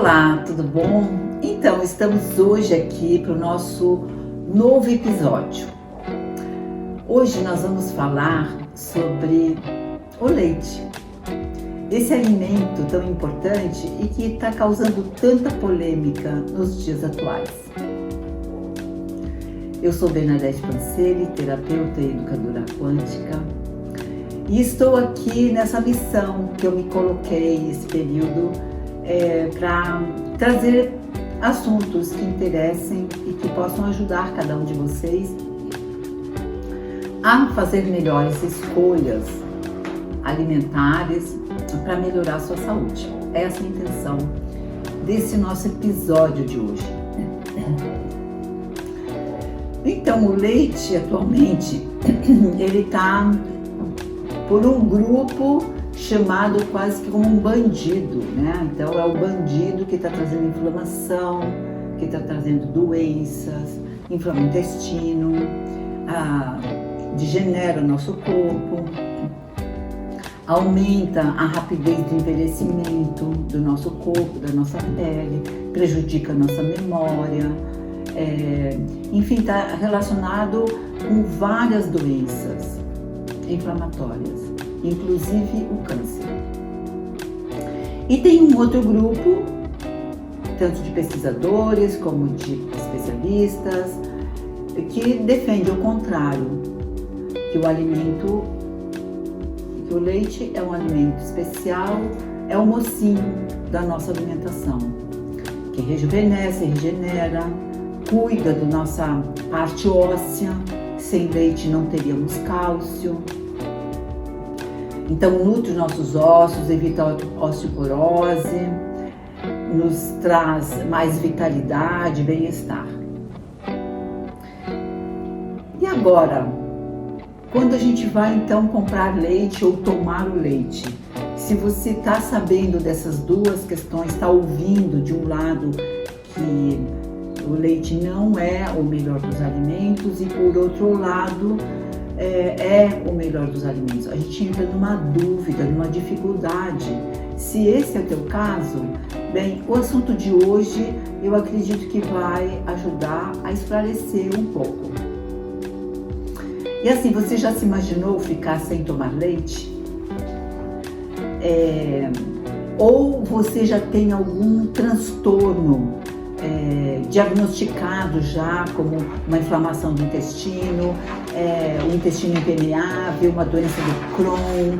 Olá, tudo bom? Então, estamos hoje aqui para o nosso novo episódio. Hoje nós vamos falar sobre o leite, esse alimento tão importante e que está causando tanta polêmica nos dias atuais. Eu sou Bernadette Pancelli, terapeuta e educadora quântica, e estou aqui nessa missão que eu me coloquei esse período para trazer assuntos que interessem e que possam ajudar cada um de vocês a fazer melhores escolhas alimentares para melhorar a sua saúde. Essa é a intenção desse nosso episódio de hoje. Então, o leite atualmente ele está por um grupo chamado quase que como um bandido, né? Então é o bandido que está trazendo inflamação, que está trazendo doenças, inflama o intestino, degenera o nosso corpo, aumenta a rapidez do envelhecimento do nosso corpo, da nossa pele, prejudica a nossa memória, enfim, está relacionado com várias doenças inflamatórias, inclusive o câncer. E tem um outro grupo, tanto de pesquisadores como de especialistas, que defende o contrário, que o leite é um alimento especial, é o mocinho da nossa alimentação, que rejuvenesce, regenera, cuida da nossa parte óssea. Sem leite não teríamos cálcio. Então nutre nossos ossos, evita a osteoporose, nos traz mais vitalidade, bem-estar. E agora, quando a gente vai então comprar leite ou tomar o leite, se você está sabendo dessas duas questões, está ouvindo de um lado que o leite não é o melhor dos alimentos e por outro lado é o melhor dos alimentos, a gente entra numa dúvida, numa dificuldade. Se esse é o teu caso, bem, o assunto de hoje eu acredito que vai ajudar a esclarecer um pouco. E assim, você já se imaginou ficar sem tomar leite? Ou você já tem algum transtorno diagnosticado já como uma inflamação do intestino, o intestino impermeável, uma doença do Crohn,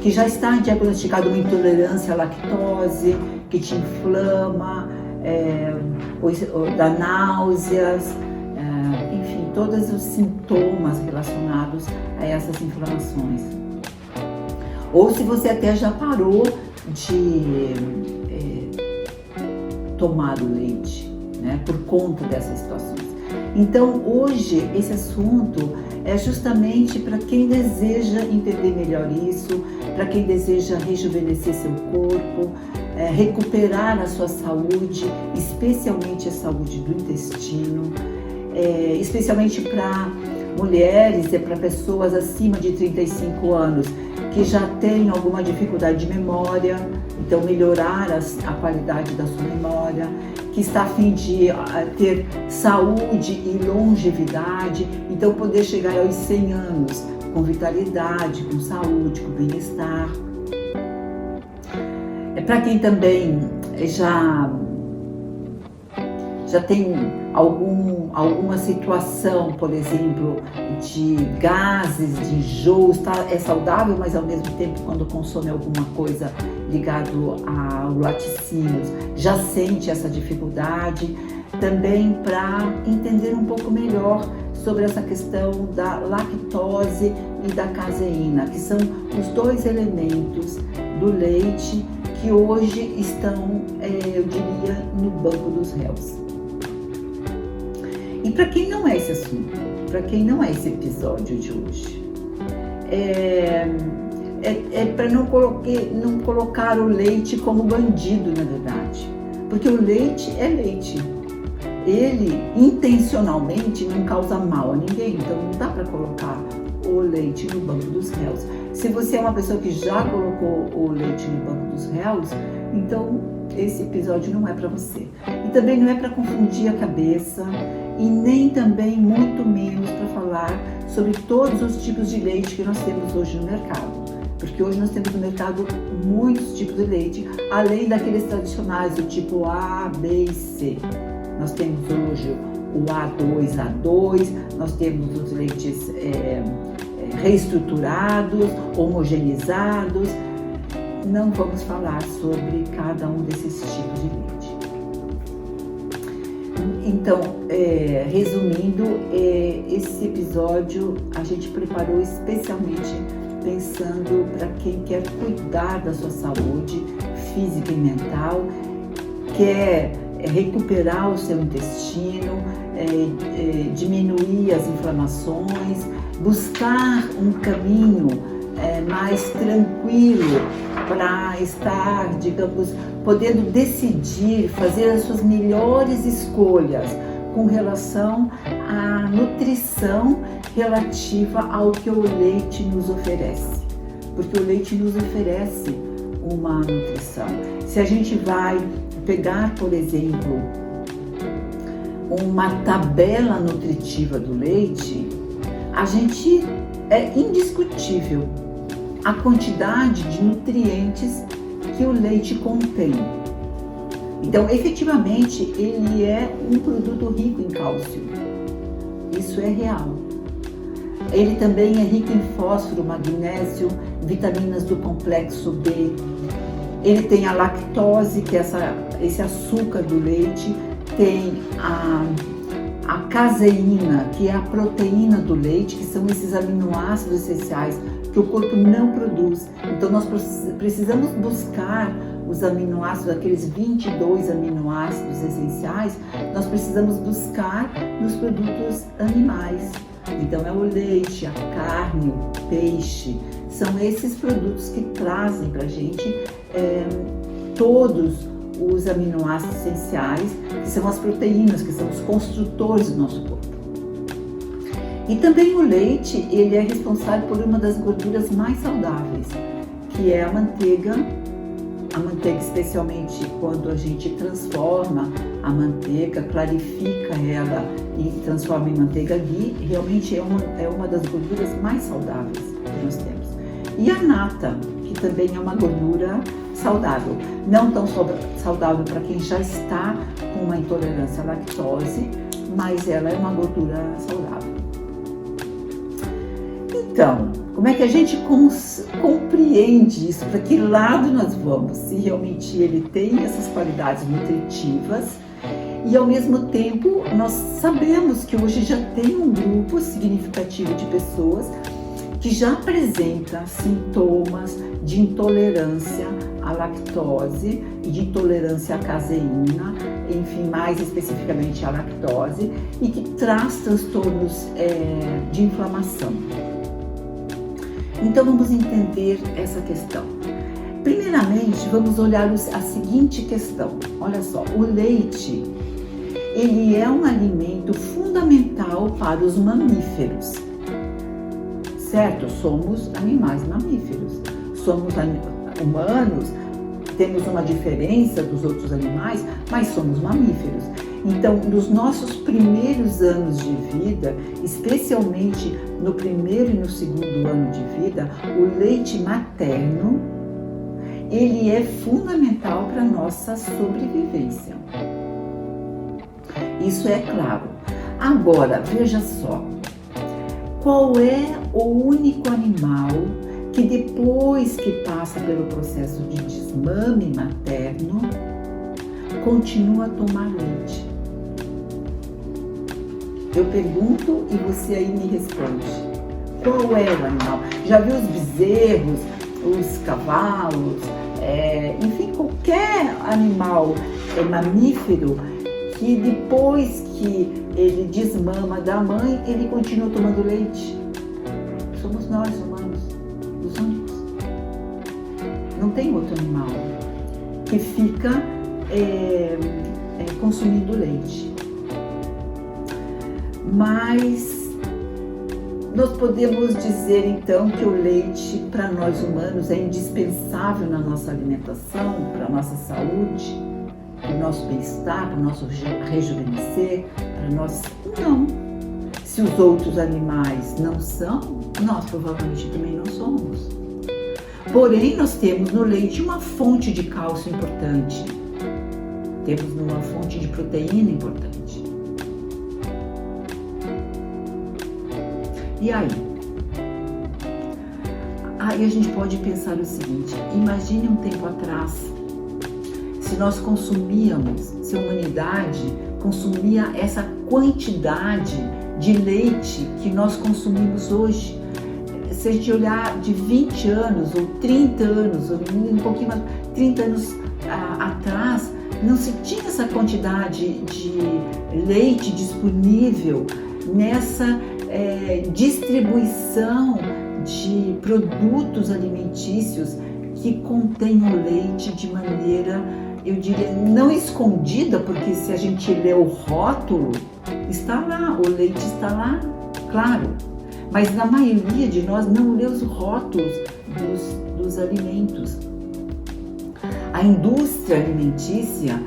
que já está diagnosticado uma intolerância à lactose, que te inflama, dá náuseas, enfim, todos os sintomas relacionados a essas inflamações. Ou se você até já parou de tomar o leite, né, por conta dessas situações. Então, hoje, esse assunto é justamente para quem deseja entender melhor isso, para quem deseja rejuvenescer seu corpo, recuperar a sua saúde, especialmente a saúde do intestino, especialmente para mulheres e para pessoas acima de 35 anos que já têm alguma dificuldade de memória, então melhorar a qualidade da sua memória, que está a fim de ter saúde e longevidade, então poder chegar aos 100 anos com vitalidade, com saúde, com bem-estar. Para quem também já tem alguma situação, por exemplo, de gases, de enjoos, é saudável, mas ao mesmo tempo quando consome alguma coisa ligado ao laticínios, já sente essa dificuldade, também para entender um pouco melhor sobre essa questão da lactose e da caseína, que são os dois elementos do leite que hoje estão, eu diria, no banco dos réus. E para quem não é esse assunto, para quem não é esse episódio de hoje, para não colocar o leite como bandido, na verdade, porque o leite é leite. Ele intencionalmente não causa mal a ninguém, então não dá para colocar o leite no banco dos réus. Se você é uma pessoa que já colocou o leite no banco dos réus, então esse episódio não é para você. E também não é para confundir a cabeça e nem também, muito menos, para falar sobre todos os tipos de leite que nós temos hoje no mercado. Porque hoje nós temos no mercado muitos tipos de leite, além daqueles tradicionais, do tipo A, B e C. Nós temos hoje o A2, A2, nós temos os leites reestruturados, homogenizados. Não vamos falar sobre cada um desses tipos de leite. Então, resumindo, esse episódio a gente preparou especialmente pensando para quem quer cuidar da sua saúde física e mental, quer recuperar o seu intestino, diminuir as inflamações, buscar um caminho mais tranquilo para estar, digamos, podendo decidir, fazer as suas melhores escolhas com relação à nutrição relativa ao que o leite nos oferece. Porque o leite nos oferece uma nutrição. Se a gente vai pegar, por exemplo, uma tabela nutritiva do leite, é indiscutível a quantidade de nutrientes que o leite contém. Então, efetivamente, ele é um produto rico em cálcio. Isso é real. Ele também é rico em fósforo, magnésio, vitaminas do complexo B. Ele tem a lactose, que é esse açúcar do leite, tem a caseína, que é a proteína do leite, que são esses aminoácidos essenciais que o corpo não produz. Então nós precisamos buscar os aminoácidos, aqueles 22 aminoácidos essenciais, nós precisamos buscar nos produtos animais. Então é o leite, a carne, o peixe, são esses produtos que trazem para a gente todos os aminoácidos essenciais, que são as proteínas, que são os construtores do nosso corpo. E também o leite, ele é responsável por uma das gorduras mais saudáveis, que é a manteiga. A manteiga, especialmente quando a gente transforma a manteiga, clarifica ela e transforma em manteiga ghee, realmente é uma das gorduras mais saudáveis que nós temos. E a nata, que também é uma gordura saudável, não tão saudável para quem já está com uma intolerância à lactose, mas ela é uma gordura saudável. Então, como é que a gente compreende isso? Para que lado nós vamos? Se realmente ele tem essas qualidades nutritivas e, ao mesmo tempo, nós sabemos que hoje já tem um grupo significativo de pessoas que já apresenta sintomas de intolerância à lactose e de intolerância à caseína, enfim, mais especificamente à lactose, e que traz transtornos de inflamação. Então vamos entender essa questão. Primeiramente, vamos olhar a seguinte questão. Olha só, o leite, ele é um alimento fundamental para os mamíferos. Certo? Somos animais mamíferos. Somos humanos, temos uma diferença dos outros animais, mas somos mamíferos. Então, nos nossos primeiros anos de vida, especialmente no primeiro e no segundo ano de vida, o leite materno, ele é fundamental para a nossa sobrevivência. Isso é claro. Agora, veja só, qual é o único animal que depois que passa pelo processo de desmame materno, continua a tomar leite? Eu pergunto e você aí me responde. Qual é o animal? Já viu os bezerros, os cavalos, enfim, qualquer animal mamífero que depois que ele desmama da mãe, ele continua tomando leite? Somos nós, humanos, os únicos. Não tem outro animal que fica consumindo leite. Mas nós podemos dizer então que o leite para nós humanos é indispensável na nossa alimentação, para a nossa saúde, para o nosso bem-estar, para o nosso rejuvenescer, para nós... Não. Se os outros animais não são, nós provavelmente também não somos. Porém, nós temos no leite uma fonte de cálcio importante. Temos uma fonte de proteína importante. E aí? Aí a gente pode pensar o seguinte, imagine um tempo atrás, se nós consumíamos, se a humanidade consumia essa quantidade de leite que nós consumimos hoje. Se a gente olhar de 20 anos ou 30 anos, ou um pouquinho mais, 30 anos atrás, não se tinha essa quantidade de leite disponível nessa distribuição de produtos alimentícios que contêm o leite de maneira, eu diria, não escondida, porque se a gente lê o rótulo, está lá, o leite está lá, claro. Mas na maioria de nós não lê os rótulos dos alimentos. A indústria alimentícia,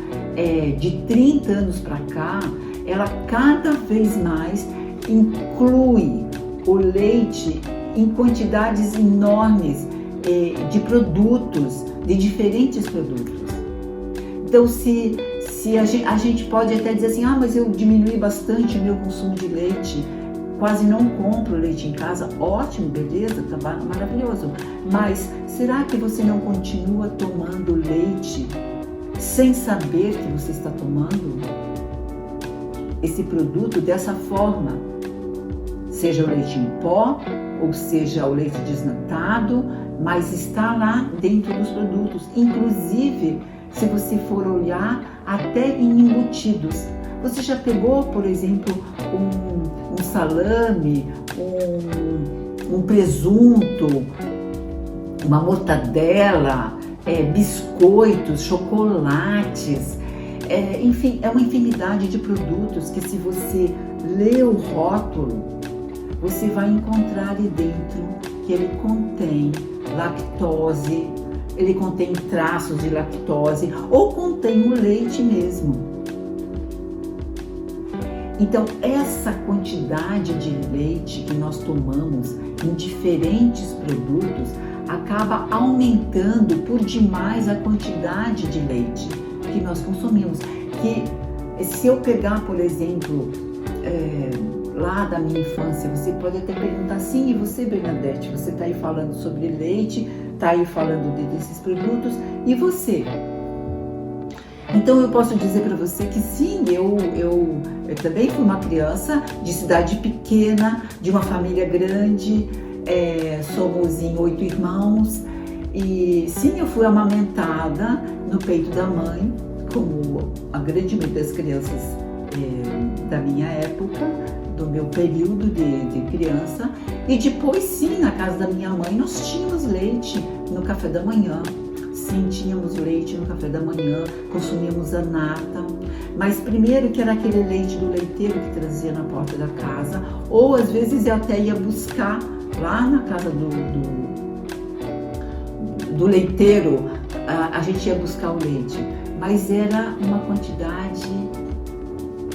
de 30 anos para cá, ela cada vez mais inclui o leite em quantidades enormes de produtos, de diferentes produtos. Então, se a gente pode até dizer assim, mas eu diminui bastante o meu consumo de leite, quase não compro leite em casa, ótimo, beleza, tá maravilhoso. Mas será que você não continua tomando leite sem saber que você está tomando esse produto dessa forma? Seja o leite em pó, ou seja o leite desnatado, mas está lá dentro dos produtos. Inclusive, se você for olhar, até em embutidos. Você já pegou, por exemplo, um salame, um presunto, uma mortadela, biscoitos, chocolates, enfim, é uma infinidade de produtos que, se você lê o rótulo, você vai encontrar ali dentro que ele contém lactose, ele contém traços de lactose ou contém o leite mesmo. Então, essa quantidade de leite que nós tomamos em diferentes produtos acaba aumentando por demais a quantidade de leite que nós consumimos. Que se eu pegar, por exemplo, lá da minha infância, você pode até perguntar, sim, e você, Bernadette, você está aí falando sobre leite, está aí falando desses produtos, e você? Então eu posso dizer para você que sim, eu também fui uma criança de cidade pequena, de uma família grande, somos em 8 irmãos, e sim, eu fui amamentada no peito da mãe, como a grande maioria das crianças da minha época, do meu período de criança, e depois sim, na casa da minha mãe, nós tínhamos leite no café da manhã. Sim, tínhamos leite no café da manhã, consumíamos a nata, mas primeiro que era aquele leite do leiteiro que trazia na porta da casa, ou às vezes eu até ia buscar lá na casa do leiteiro, a gente ia buscar o leite, mas era uma quantidade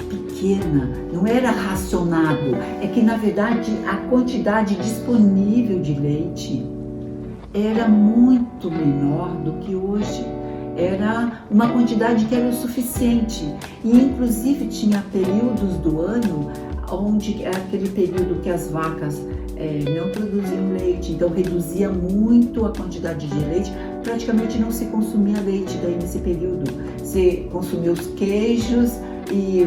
pequena, não era racionado, é que na verdade a quantidade disponível de leite era muito menor do que hoje. Era uma quantidade que era o suficiente. E inclusive tinha períodos do ano onde era aquele período que as vacas não produziam leite, então reduzia muito a quantidade de leite, praticamente não se consumia leite daí nesse período. Se consumia os queijos e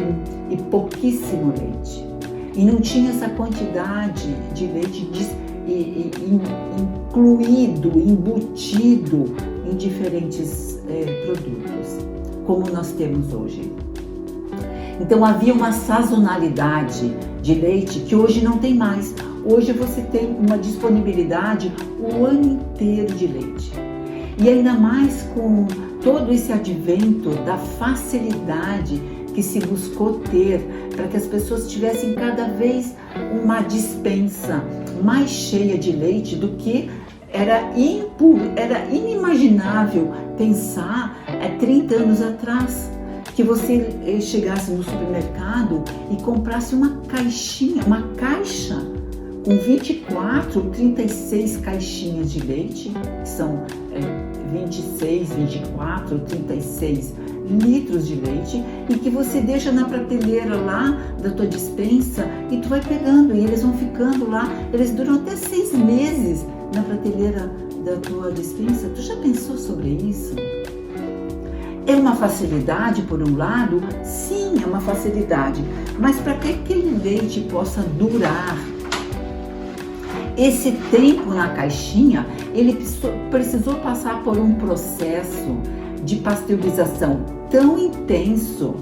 pouquíssimo leite. E não tinha essa quantidade de leite incluído, embutido em diferentes produtos, como nós temos hoje. Então havia uma sazonalidade de leite que hoje não tem mais. Hoje você tem uma disponibilidade o ano inteiro de leite. E ainda mais com todo esse advento da facilidade que se buscou ter para que as pessoas tivessem cada vez uma despensa mais cheia de leite do que era inimagiginável pensar 30 anos atrás, que você chegasse no supermercado e comprasse uma caixa com 24, 36 caixinhas de leite, que são 26, 24, 36 litros de leite, e que você deixa na prateleira lá da tua despensa e tu vai pegando, e eles vão ficando lá, eles duram até 6 meses na prateleira da tua despensa. Tu já pensou sobre isso? É uma facilidade por um lado? Sim, é uma facilidade, mas para que aquele leite possa durar esse tempo na caixinha, ele precisou passar por um processo de pasteurização tão intenso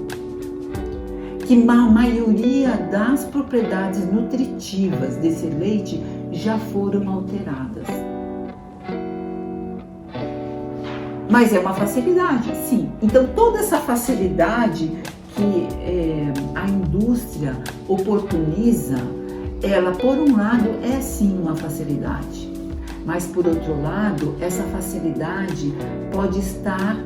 que a maioria das propriedades nutritivas desse leite já foram alteradas. Mas é uma facilidade, sim. Então toda essa facilidade que a indústria oportuniza, ela, por um lado, é sim uma facilidade, mas por outro lado, essa facilidade pode estar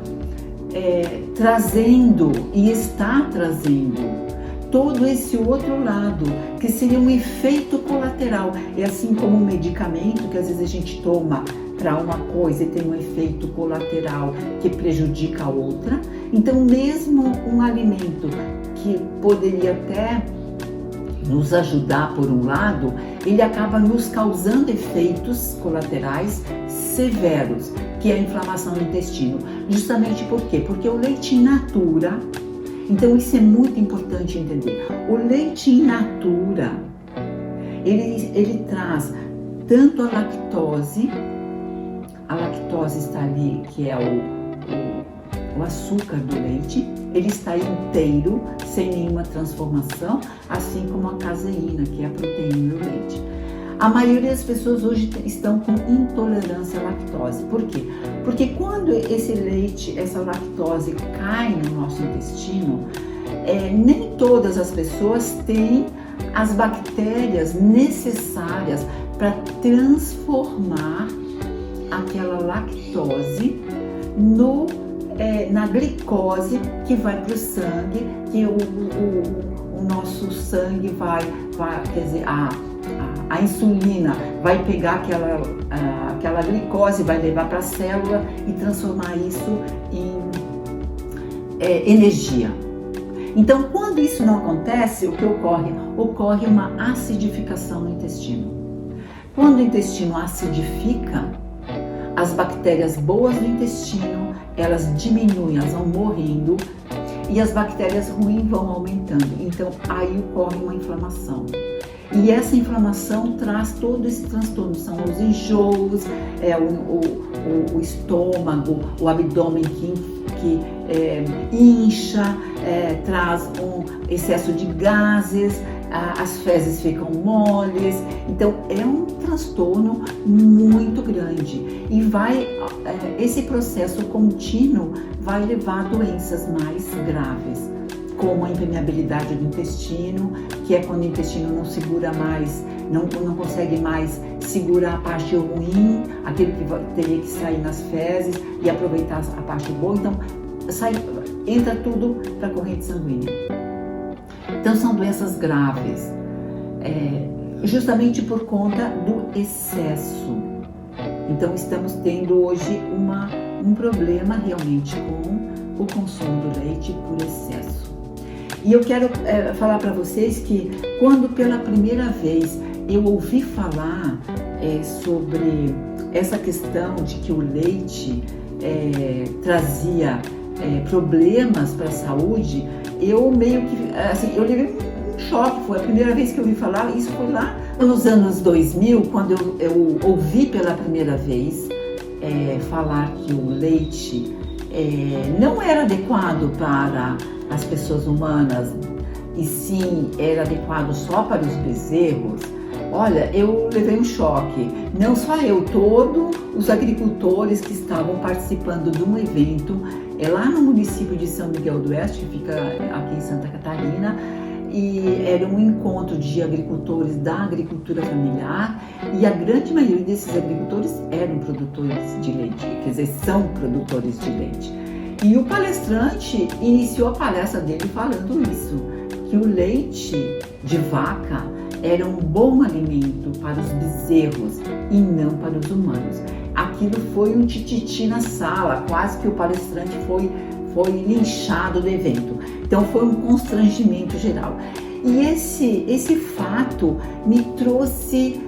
trazendo e está trazendo todo esse outro lado, que seria um efeito colateral. É assim como um medicamento que às vezes a gente toma para uma coisa e tem um efeito colateral que prejudica a outra. Então, mesmo um alimento que poderia até nos ajudar por um lado, ele acaba nos causando efeitos colaterais severos, que é a inflamação do intestino. Justamente por quê? Porque o leite in natura, então isso é muito importante entender, o leite in natura, ele traz tanto a lactose está ali, que é o açúcar do leite, ele está inteiro, sem nenhuma transformação, assim como a caseína, que é a proteína do leite. A maioria das pessoas hoje estão com intolerância à lactose. Por quê? Porque quando esse leite, essa lactose cai no nosso intestino, nem todas as pessoas têm as bactérias necessárias para transformar aquela lactose na glicose que vai para o sangue, que o nosso sangue vai, quer dizer, a insulina vai pegar aquela glicose, vai levar para a célula e transformar isso em energia. Então, quando isso não acontece, o que ocorre? Ocorre uma acidificação no intestino. Quando o intestino acidifica, as bactérias boas do intestino, elas diminuem, elas vão morrendo, e as bactérias ruins vão aumentando. Então, aí ocorre uma inflamação. E essa inflamação traz todo esse transtorno, são os enjoos, o estômago, o abdômen que incha, traz um excesso de gases, as fezes ficam moles. Então é um transtorno muito grande e esse processo contínuo vai levar a doenças mais graves, como a impermeabilidade do intestino, que é quando o intestino não segura mais, não consegue mais segurar a parte ruim, aquele que teria que sair nas fezes e aproveitar a parte boa. Então entra tudo para a corrente sanguínea. Então são doenças graves, justamente por conta do excesso. Então estamos tendo hoje um problema realmente com o consumo do leite por excesso. E eu quero falar para vocês que quando pela primeira vez eu ouvi falar sobre essa questão de que o leite trazia problemas para a saúde, eu meio que, assim, eu levei um choque. Foi a primeira vez que eu ouvi falar, isso foi lá nos anos 2000, quando eu ouvi pela primeira vez falar que o leite não era adequado para as pessoas humanas, e sim era adequado só para os bezerros. Olha, eu levei um choque, não só eu, todos os agricultores que estavam participando de um evento é lá no município de São Miguel do Oeste, que fica aqui em Santa Catarina, e era um encontro de agricultores da agricultura familiar, e a grande maioria desses agricultores eram produtores de leite, quer dizer, são produtores de leite. E o palestrante iniciou a palestra dele falando isso, que o leite de vaca era um bom alimento para os bezerros e não para os humanos. Aquilo foi um tititi na sala, quase que o palestrante foi linchado do evento. Então foi um constrangimento geral. E esse fato me trouxe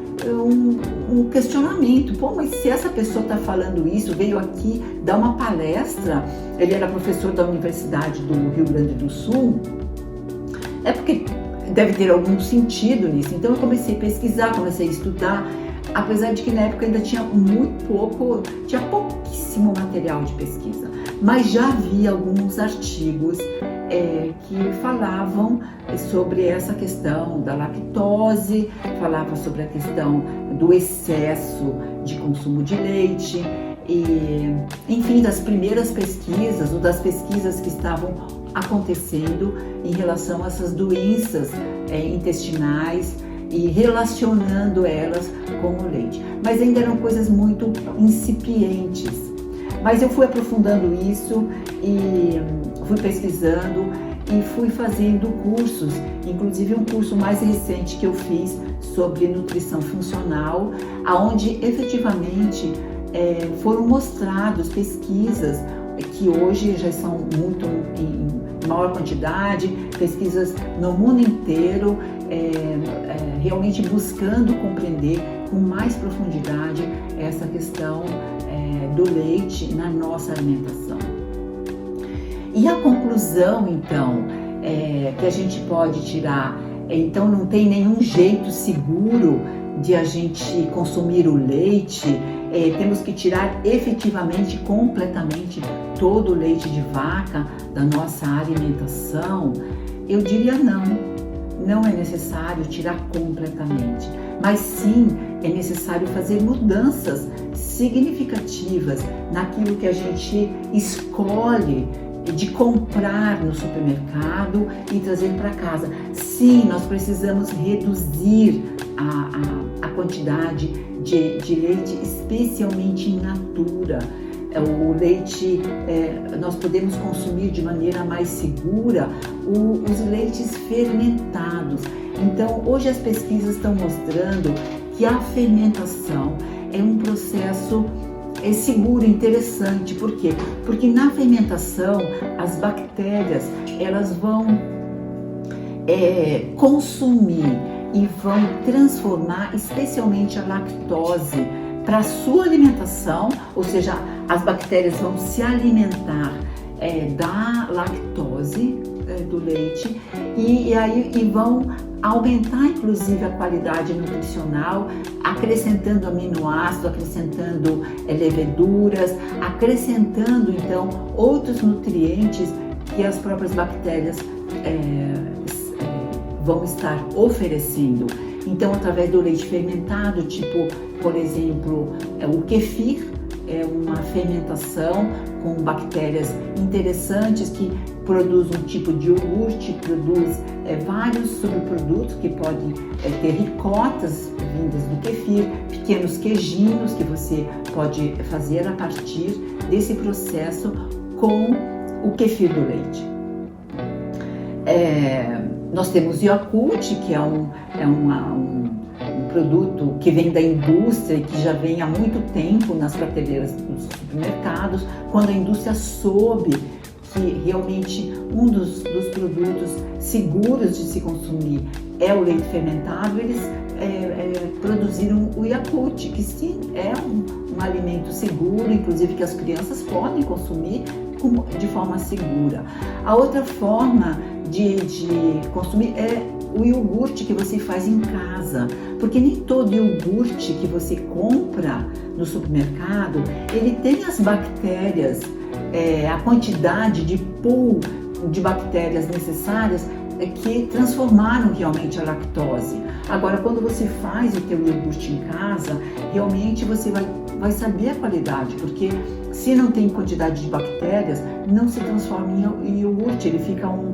um questionamento. Pô, mas se essa pessoa está falando isso, veio aqui dar uma palestra, ele era professor da Universidade do Rio Grande do Sul, é porque deve ter algum sentido nisso. Então eu comecei a pesquisar, comecei a estudar, apesar de que na época ainda tinha pouquíssimo material de pesquisa, mas já havia alguns artigos que falavam sobre essa questão da lactose, falava sobre a questão do excesso de consumo de leite, e, enfim, das primeiras pesquisas ou das pesquisas que estavam acontecendo em relação a essas doenças intestinais e relacionando elas com o leite. Mas ainda eram coisas muito incipientes. Mas eu fui aprofundando isso e fui pesquisando e fui fazendo cursos, inclusive um curso mais recente que eu fiz sobre nutrição funcional, aonde efetivamente foram mostrados pesquisas que hoje já são muito em maior quantidade, pesquisas no mundo inteiro, realmente buscando compreender com mais profundidade essa questão do leite na nossa alimentação. E a conclusão, então, que a gente pode tirar, então não tem nenhum jeito seguro de a gente consumir o leite, temos que tirar efetivamente, completamente, todo o leite de vaca da nossa alimentação? Eu diria não é necessário tirar completamente, mas sim é necessário fazer mudanças significativas naquilo que a gente escolhe de comprar no supermercado e trazer para casa. Sim, nós precisamos reduzir a quantidade de leite, especialmente in natura. O leite, nós podemos consumir de maneira mais segura os leites fermentados. Então, hoje as pesquisas estão mostrando que a fermentação é um processo seguro, interessante. Por quê? Porque na fermentação as bactérias elas vão consumir e vão transformar especialmente a lactose para a sua alimentação, ou seja, as bactérias vão se alimentar da lactose do leite e vão aumentar inclusive a qualidade nutricional, acrescentando aminoácidos, acrescentando leveduras, acrescentando então outros nutrientes que as próprias bactérias vão estar oferecendo. Então, através do leite fermentado, tipo, por exemplo, o kefir, é uma fermentação com bactérias interessantes que produz um tipo de iogurte, produz vários subprodutos que podem ter ricotas vindas do kefir, pequenos queijinhos que você pode fazer a partir desse processo com o kefir do leite. Nós temos Yakult, que é um produto que vem da indústria e que já vem há muito tempo nas prateleiras dos supermercados. Quando a indústria soube que realmente um dos produtos seguros de se consumir é o leite fermentado, eles produziram o Yakult, que sim, é um alimento seguro, inclusive que as crianças podem consumir de forma segura. A outra forma de consumir é o iogurte que você faz em casa, porque nem todo iogurte que você compra no supermercado, ele tem as bactérias, a quantidade de pool de bactérias necessárias que transformaram realmente a lactose. Agora, quando você faz o teu iogurte em casa, realmente você vai saber a qualidade, porque se não tem quantidade de bactérias, não se transforma em iogurte, ele fica um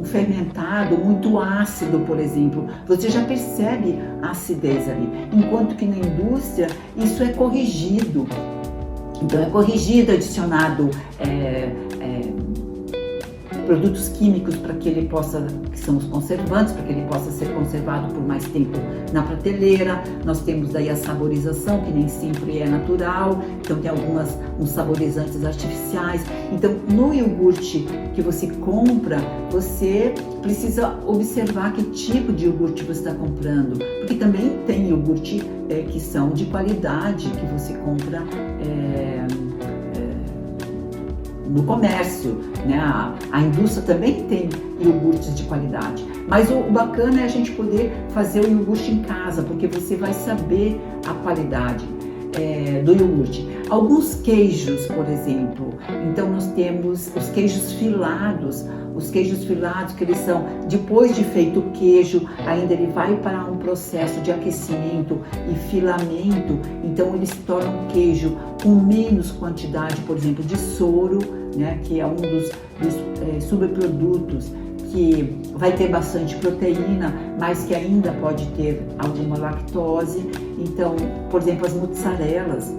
fermentado muito ácido, por exemplo. Você já percebe a acidez ali, enquanto que na indústria isso é corrigido. Então é corrigido, adicionado produtos químicos para que ele possa, que são os conservantes, para que ele possa ser conservado por mais tempo na prateleira. Nós temos daí a saborização, que nem sempre é natural, então tem uns saborizantes artificiais. Então no iogurte que você compra, você precisa observar que tipo de iogurte você está comprando, porque também tem iogurte que são de qualidade, que você compra no comércio, né? A indústria também tem iogurtes de qualidade, mas o bacana é a gente poder fazer o iogurte em casa, porque você vai saber a qualidade do iogurte. Alguns queijos, por exemplo, então nós temos os queijos filados, que eles são, depois de feito o queijo, ainda ele vai para um processo de aquecimento e filamento, então ele se torna um queijo com menos quantidade, por exemplo, de soro, né, que é um dos subprodutos que vai ter bastante proteína, mas que ainda pode ter alguma lactose. Então, por exemplo, as mozzarelas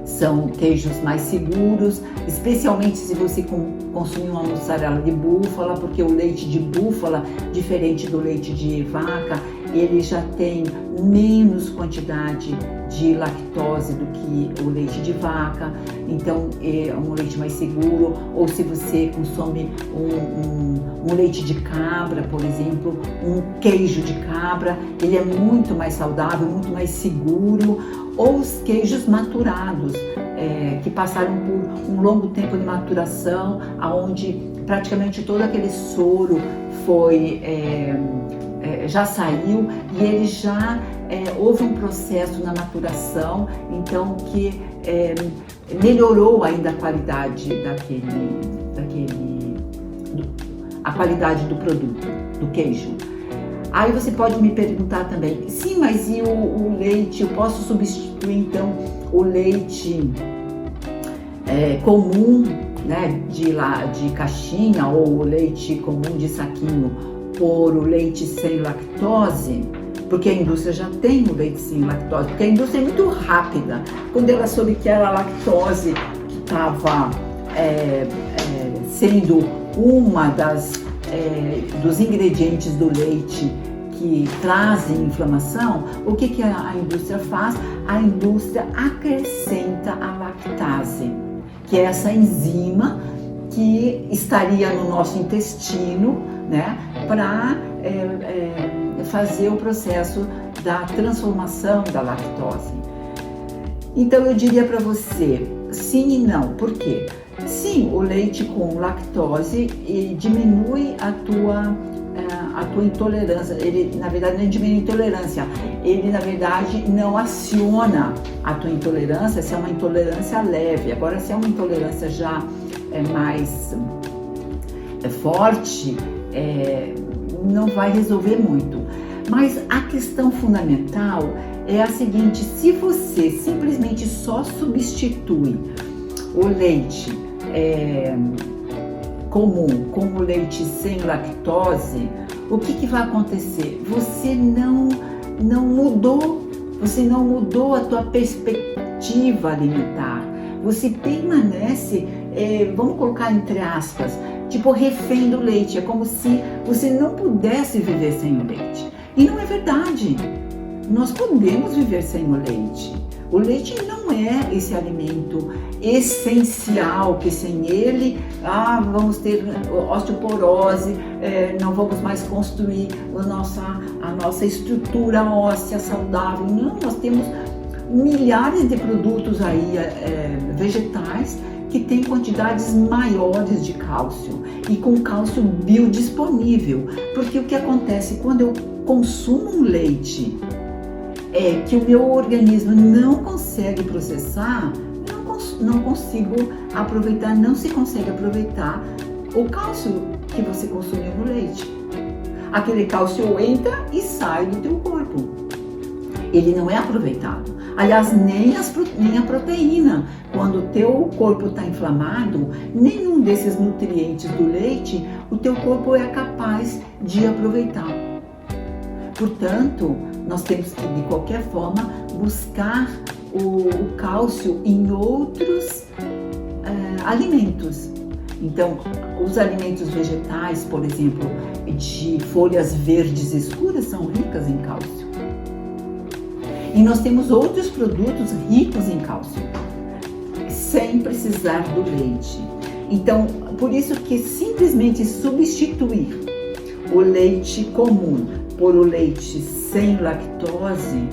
são queijos mais seguros, especialmente se você consumir uma mussarela de búfala, porque o leite de búfala, diferente do leite de vaca, ele já tem menos quantidade de lactose do que o leite de vaca, então é um leite mais seguro. Ou se você consome um leite de cabra, por exemplo, um queijo de cabra, ele é muito mais saudável, muito mais seguro. Ou os queijos maturados, que passaram por um longo tempo de maturação, onde praticamente todo aquele soro já saiu e ele já houve um processo na maturação, então que melhorou ainda a qualidade a qualidade do produto, do queijo. Aí você pode me perguntar também, sim, mas e o leite? Eu posso substituir então o leite comum, né, de caixinha, ou o leite comum de saquinho por o leite sem lactose? Porque a indústria já tem o leite sem lactose, porque a indústria é muito rápida. Quando ela soube que era a lactose que estava sendo uma dos ingredientes do leite que trazem inflamação, o que a indústria faz? A indústria acrescenta a lactase, que é essa enzima que estaria no nosso intestino, né, para fazer o processo da transformação da lactose. Então eu diria para você, sim e não. Por quê? Sim, o leite com lactose diminui a tua intolerância. Ele, na verdade, não diminui a intolerância. Ele, na verdade, não aciona a tua intolerância se é uma intolerância leve. Agora, se é uma intolerância já mais forte, não vai resolver muito. Mas a questão fundamental é a seguinte: se você simplesmente só substitui o leite comum com o leite sem lactose, o que vai acontecer? Você não mudou a tua perspectiva alimentar. Você permanece, vamos colocar entre aspas, tipo refém do leite. É como se você não pudesse viver sem o leite. E não é verdade. Nós podemos viver sem o leite. O leite não é esse alimento essencial, que sem ele vamos ter osteoporose, não vamos mais construir a nossa estrutura óssea saudável. Não, nós temos milhares de produtos aí, vegetais, que têm quantidades maiores de cálcio e com cálcio biodisponível. Porque o que acontece quando eu consumo um leite que o meu organismo não consegue processar, não consigo aproveitar, não se consegue aproveitar o cálcio que você consumiu no leite. aquele cálcio entra e sai do teu corpo. Ele não é aproveitado. Aliás, nem a proteína. Quando o teu corpo está inflamado, nenhum desses nutrientes do leite, o teu corpo é capaz de aproveitar. Portanto, nós temos que, de qualquer forma, buscar o cálcio em outros alimentos. Então, os alimentos vegetais, por exemplo, de folhas verdes escuras, são ricas em cálcio. E nós temos outros produtos ricos em cálcio, sem precisar do leite. Então, por isso que simplesmente substituir o leite comum por o leite sem lactose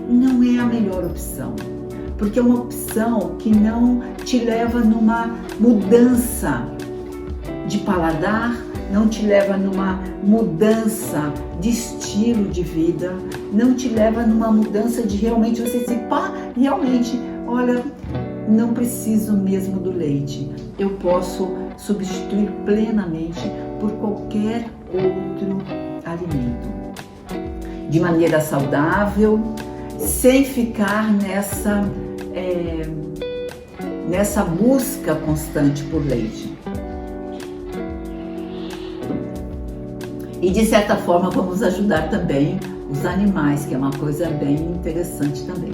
não é a melhor opção. Porque é uma opção que não te leva numa mudança de paladar, não te leva numa mudança de estilo de vida, não te leva numa mudança de realmente você dizer, realmente, olha, não preciso mesmo do leite. Eu posso substituir plenamente por qualquer outro alimento. De maneira saudável, sem ficar nessa busca constante por leite. E de certa forma vamos ajudar também os animais, que é uma coisa bem interessante também.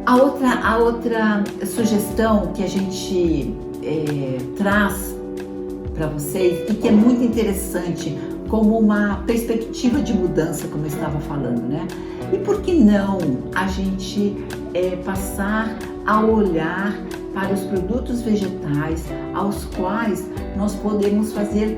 A outra sugestão que a gente traz para vocês e que é muito interessante como uma perspectiva de mudança, como eu estava falando, né? E por que não a gente passar a olhar para os produtos vegetais aos quais nós podemos fazer,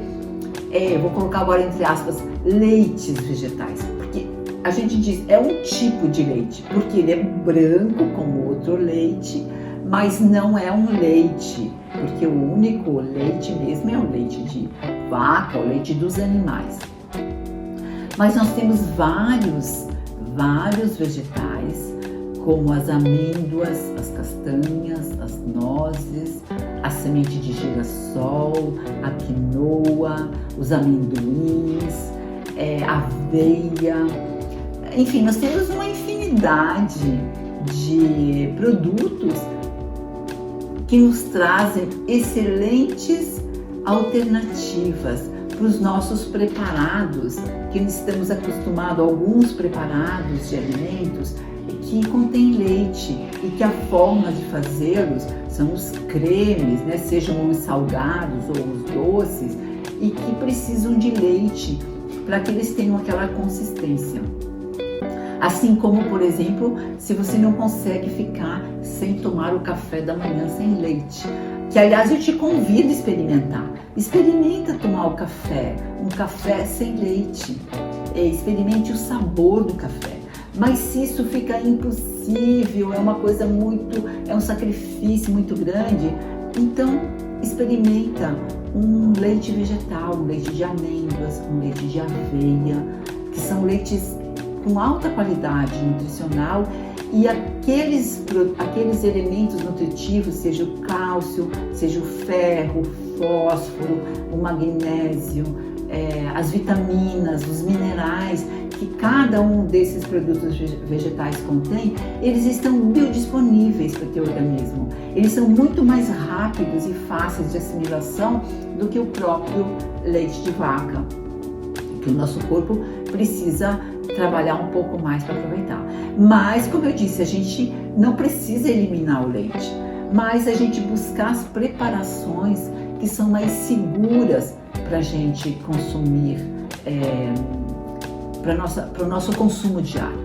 vou colocar agora entre aspas, leites vegetais, porque a gente diz é um tipo de leite, porque ele é branco como outro leite, mas não é um leite, porque o único leite mesmo é o leite de vaca, o leite dos animais. Mas nós temos vários vegetais, como as amêndoas, as castanhas, as nozes, a semente de girassol, a quinoa, os amendoins, a aveia. Enfim, nós temos uma infinidade de produtos que nos trazem excelentes alternativas para os nossos preparados, que estamos acostumados a alguns preparados de alimentos que contêm leite e que a forma de fazê-los são os cremes, né? Sejam os salgados ou os doces, e que precisam de leite para que eles tenham aquela consistência. Assim como, por exemplo, se você não consegue ficar sem tomar o café da manhã sem leite, que aliás eu te convido a experimentar. Experimenta tomar o café, um café sem leite. Experimente o sabor do café. Mas se isso fica impossível, é uma coisa é um sacrifício muito grande, então experimenta um leite vegetal, um leite de amêndoas, um leite de aveia, que são leites com alta qualidade nutricional, e aqueles elementos nutritivos, seja o cálcio, seja o ferro, o fósforo, o magnésio, as vitaminas, os minerais que cada um desses produtos vegetais contém, eles estão biodisponíveis para o teu organismo. Eles são muito mais rápidos e fáceis de assimilação do que o próprio leite de vaca, que o nosso corpo precisa trabalhar um pouco mais para aproveitar. Mas, como eu disse, a gente não precisa eliminar o leite, mas a gente buscar as preparações que são mais seguras para a gente consumir, para o nosso consumo diário.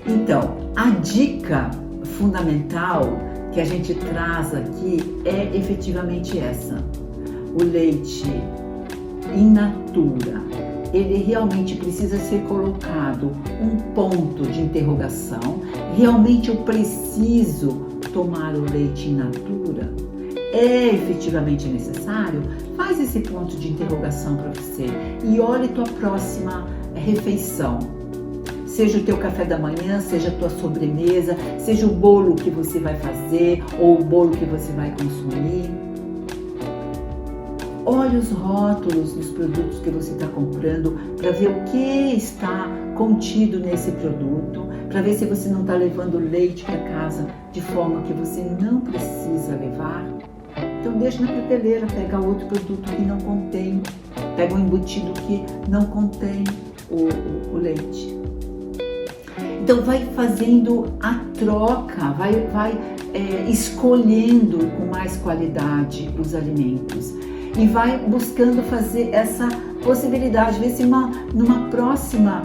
Então, a dica fundamental que a gente traz aqui é efetivamente essa: o leite in natura. Ele realmente precisa ser colocado um ponto de interrogação. Realmente eu preciso tomar o leite in natura? É efetivamente necessário? Faz esse ponto de interrogação para você e olhe tua próxima refeição. Seja o teu café da manhã, seja a tua sobremesa, seja o bolo que você vai fazer ou o bolo que você vai consumir. olhe os rótulos dos produtos que você está comprando para ver o que está contido nesse produto, para ver se você não está levando leite para casa de forma que você não precisa levar. Então deixa na prateleira, pega outro produto que não contém, pega um embutido que não contém o leite. Então vai fazendo a troca, vai escolhendo com mais qualidade os alimentos e vai buscando fazer essa possibilidade, ver se numa próxima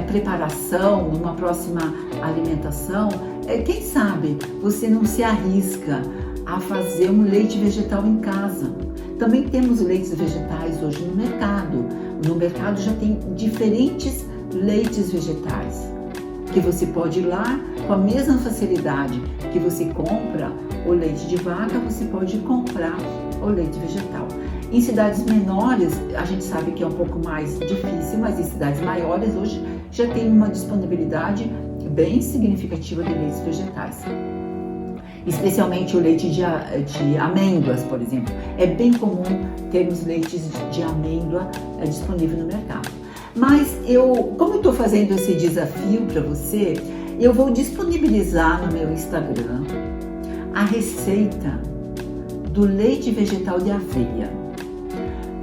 preparação, numa próxima alimentação, quem sabe você não se arrisca a fazer um leite vegetal em casa. Também temos leites vegetais hoje no mercado. No mercado já tem diferentes leites vegetais, que você pode ir lá com a mesma facilidade que você compra o leite de vaca, você pode comprar o leite vegetal. Em cidades menores, a gente sabe que é um pouco mais difícil, mas em cidades maiores hoje já tem uma disponibilidade bem significativa de leites vegetais. Especialmente o leite de amêndoas, por exemplo. É bem comum termos leites de amêndoa disponível no mercado. Mas como eu estou fazendo esse desafio para você, eu vou disponibilizar no meu Instagram a receita do leite vegetal de aveia.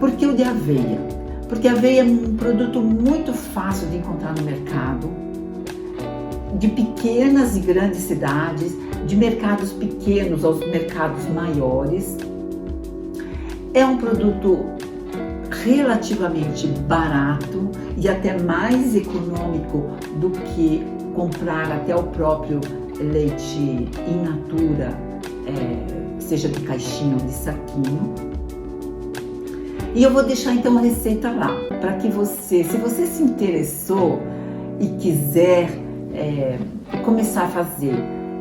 Por que o de aveia? Porque a aveia é um produto muito fácil de encontrar no mercado, de pequenas e grandes cidades, de mercados pequenos aos mercados maiores. É um produto relativamente barato e até mais econômico do que comprar até o próprio leite in natura, seja de caixinha ou de saquinho. E eu vou deixar então a receita lá, para que você, se você se interessou e quiser começar a fazer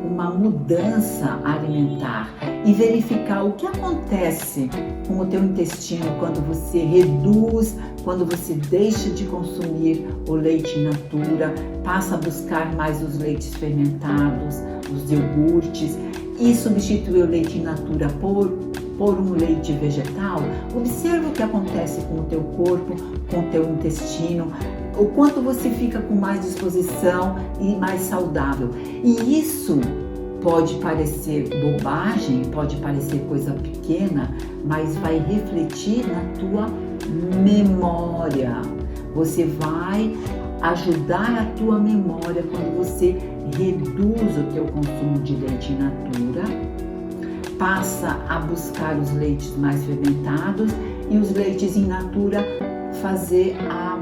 uma mudança alimentar e verificar o que acontece com o teu intestino quando você reduz, quando você deixa de consumir o leite in natura, passa a buscar mais os leites fermentados, os iogurtes e substitui o leite in natura por um leite vegetal, observa o que acontece com o teu corpo, com o teu intestino, o quanto você fica com mais disposição e mais saudável. E isso pode parecer bobagem, pode parecer coisa pequena, mas vai refletir na tua memória. Você vai ajudar a tua memória quando você reduz o teu consumo de leite in natura, passa a buscar os leites mais fermentados e os leites in natura fazer a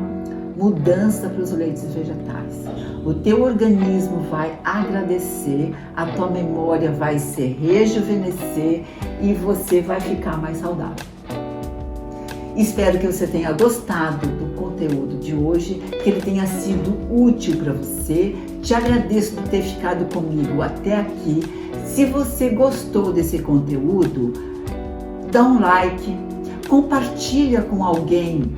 mudança para os leites vegetais. O teu organismo vai agradecer, a tua memória vai se rejuvenescer e você vai ficar mais saudável. Espero que você tenha gostado do conteúdo de hoje, que ele tenha sido útil para você. Te agradeço por ter ficado comigo até aqui. Se você gostou desse conteúdo, dá um like, compartilha com alguém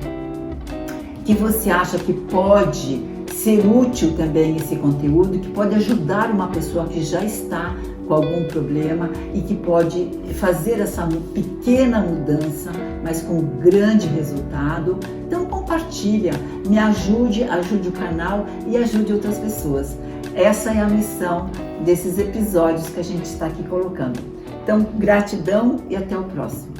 que você acha que pode ser útil também esse conteúdo, que pode ajudar uma pessoa que já está com algum problema e que pode fazer essa pequena mudança, mas com grande resultado. Então compartilha, me ajude o canal e ajude outras pessoas. Essa é a missão desses episódios que a gente está aqui colocando. Então, gratidão e até o próximo.